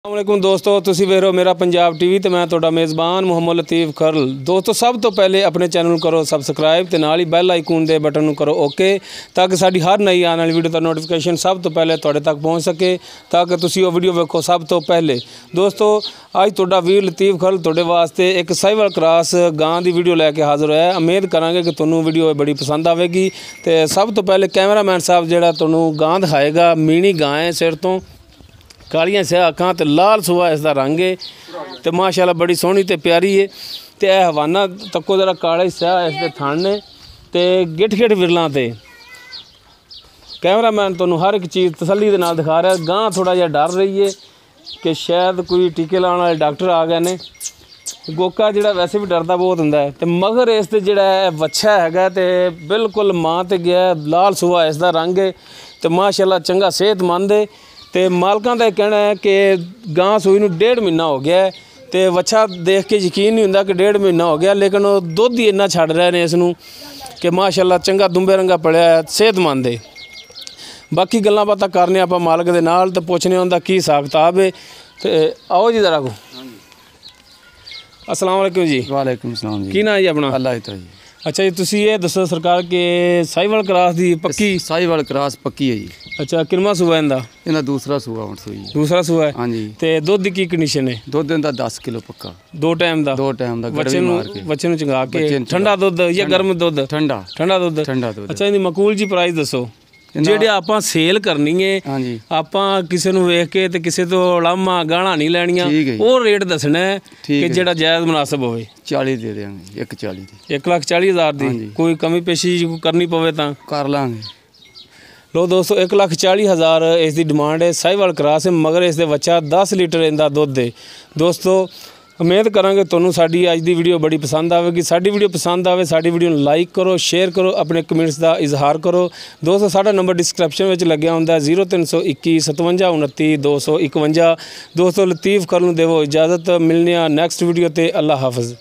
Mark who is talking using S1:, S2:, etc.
S1: अस्सलामुअलैकुम दोस्तों, तुसी वेख रहे हो मेरा पंजाब टीवी तो मैं तुहाडा मेज़बान मुहम्मद लतीफ़ खरल। दोस्तों सब तो पहले अपने चैनल करो सबसक्राइब तो नाल ही बैल आइकन दे बटन नूं करो ओके ताकि साडी हर नई आने वाली वीडियो का नोटिफिकेशन सब तो पहले तुहाडे तक पहुँच सके ताकि तुसी वो वीडियो वेखो सब तो पहले। दोस्तों अज तुहाडा वीर लतीफ़ खरल तुहाडे वास्ते एक साहिवाल क्रॉस गां दी वीडियो लैके हाज़र होया। उम्मीद करांगे कि तुहानूं वीडियो बड़ी पसंद आवेगी। तो सब तो पहले कैमरामैन साहब जिहड़ा तुहानूं गां दिखाएगा, मीनी गां है, सिर तो कालियां स्याह अखां ते लाल सुआ इसका रंग है तो माशाल्लाह बड़ी सोहनी ते प्यारी है। तो यह हवाना तको जरा काले स्याह इसके थन ने ते गिठ गिठ विरलों ते कैमरामैन तुहानूं हर एक चीज़ तसल्ली दे नाल दिखा रहा। गां थोड़ा जिहा डर रही है कि शायद कोई टीके लाने वाले डॉक्टर आ गए ने। गोका जिहड़ा वैसे भी डरदा बहुत हुंदा है ते मगर इस ते जिहड़ा वच्छा हैगा ते बिल्कुल मां ते गया, लाल सुआ इसका रंग है तो माशाल्लाह चंगा सेहतमंद है। तो मालकां दा कहना है कि गां सूई नूं 1.5 महीना हो गया है तो वच्छा देख के यकीन नहीं हुंदा कि 1.5 महीना हो गया, लेकिन वो दुध ही इन्ना छड्ड रहे ने इसनूं कि माशाल्लाह चंगा दुंबे रंगा पड़िया है, सेहतमंद है। बाकी गल्लां बातां करने आपां मालक दे नाल ते पुछने उहदा की हिसाब किताब है। तो आओ जी जरा को। अस्सलाम वालेकुम जी।
S2: वालेकुम सलाम जी।
S1: की नाम जी अपना?
S2: अल्लाह ही जी।
S1: अच्छा जी, तुसी ये दसो सरकार के साहिवाल क्रॉस दी पक्की?
S2: साहिवाल क्रॉस पक्की है जी।
S1: अच्छा, किनवा सूआ इंदा?
S2: इन्दा दूसरा सूआ हुण सूई।
S1: दूसरा सूआ है?
S2: हाँ जी।
S1: ते दुध दी की कंडीशन है?
S2: दुध इन्दा 10 किलो पक्का।
S1: 2 टाइम दा?
S2: 2 टाइम दा।
S1: बच्चे नूं चंगा के ठंडा दुध या गर्म दुध?
S2: ठंडा।
S1: ठंडा दुध।
S2: ठंडा दुध।
S1: अच्छा, इहदी मकूल जी प्राइस दसो ਜਿਹੜੇ ਆਪਾਂ ਸੇਲ ਕਰਨੀ ਹੈ।
S2: ਹਾਂਜੀ।
S1: ਆਪਾਂ ਕਿਸੇ ਨੂੰ ਵੇਖ ਕੇ ਤੇ ਕਿਸੇ ਤੋਂ ਲਾਮਾ ਗਾਣਾ ਨਹੀਂ ਲੈਣੀਆਂ, ਉਹ ਰੇਟ ਦੱਸਣਾ ਹੈ ਕਿ ਜਿਹੜਾ ਜਾਇਜ਼ ਮੁਨਾਸਬ ਹੋਵੇ।
S2: 40 ਦੇ ਦੇਵਾਂਗੇ, 140 ਦੀ।
S1: 1,40,000 ਦੀ ਕੋਈ ਕਮੀ ਪੇਸ਼ੀ ਕਰਨੀ ਪਵੇ ਤਾਂ
S2: ਕਰ ਲਾਂਗੇ।
S1: लो दोस्तों 1,40,000 इसकी डिमांड है। साहिवाल क्रॉस है मगर इसके बच्चा 10 लीटर इनका दुध है। दोस्तों उम्मीद करांगे तुहानूं साडी अज दी वीडियो बड़ी पसंद आवेगी। साडी वीडियो पसंद आवे साडी वीडियो नूं लाइक करो, शेयर करो, अपने कमेंट्स का इजहार करो। दोस्तों साडा नंबर डिस्क्रिप्शन में लग्या हुंदा है 0321 57 29 251। दोस्तों लतीफ़ खरल नूं देवो इजाज़त, मिलने नेक्स्ट वीडियो ते। अल्लाह हाफिज़।